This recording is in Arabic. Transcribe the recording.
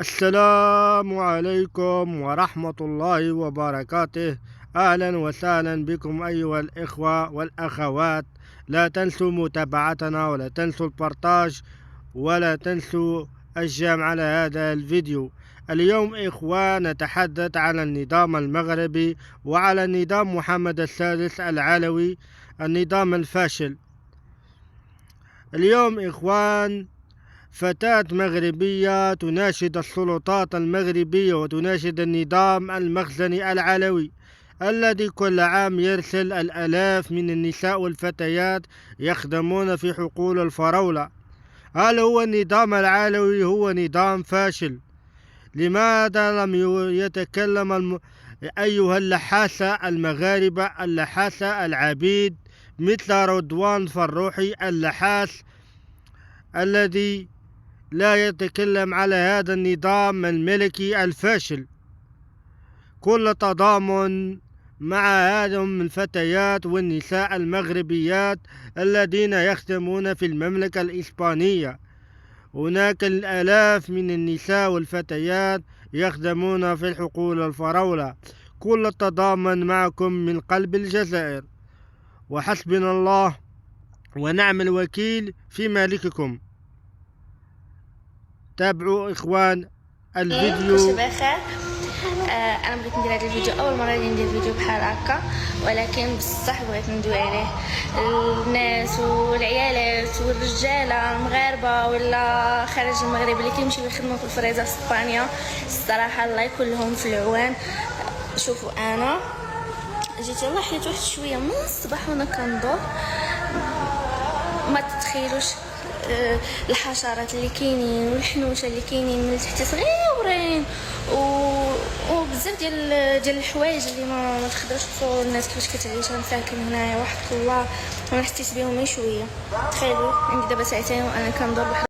السلام عليكم ورحمة الله وبركاته. أهلا وسهلا بكم أيها الإخوة والأخوات. لا تنسوا متابعتنا ولا تنسوا البارتاج ولا تنسوا الجيم على هذا الفيديو. اليوم إخوان نتحدث على النظام المغربي وعلى نظام محمد السادس العلوي، النظام الفاشل. اليوم إخوان فتاة مغربية تناشد السلطات المغربية وتناشد النظام المخزني العلوي الذي كل عام يرسل الآلاف من النساء والفتيات يخدمون في حقول الفراولة. هل هو النظام العلوي هو نظام فاشل؟ لماذا لم يتكلم أيها اللحاسة المغاربة، اللحاسة العبيد مثل رضوان فروحي اللحاس الذي لا يتكلم على هذا النظام الملكي الفاشل؟ كل تضامن مع هذه الفتيات والنساء المغربيات الذين يخدمون في المملكة الإسبانية. هناك الآلاف من النساء والفتيات يخدمون في الحقول الفراولة. كل التضامن معكم من قلب الجزائر، وحسبنا الله ونعم الوكيل في مالككم. تابعوا إخوان الفيديو. كلشي بخير. انا بغيت ندير هذا الفيديو اول مره ندير فيديو بحال هكا، ولكن بصح بغيت ندوي عليه الناس والعيالات والرجاله المغاربه ولا خارج المغرب اللي كيمشيو يخدموا في الفريزه في اسبانيا. الصراحه الله يكون لهم في العوان. شوفوا انا جيت يلاه حيت واحد شويه من الصباح وانا كندور، ما تتخيلوش الحشرات اللي كاينين والحنوشه اللي كاينين من تحت صغيورين، وبزاف ديال الحوايج اللي ما تقدرش تصور الناس كيفاش كتعيش. انا ساكن هنايا واحد الله، وانا حسيت بهم شويه. تخيلوا عندي دابا ساعتين وانا كندور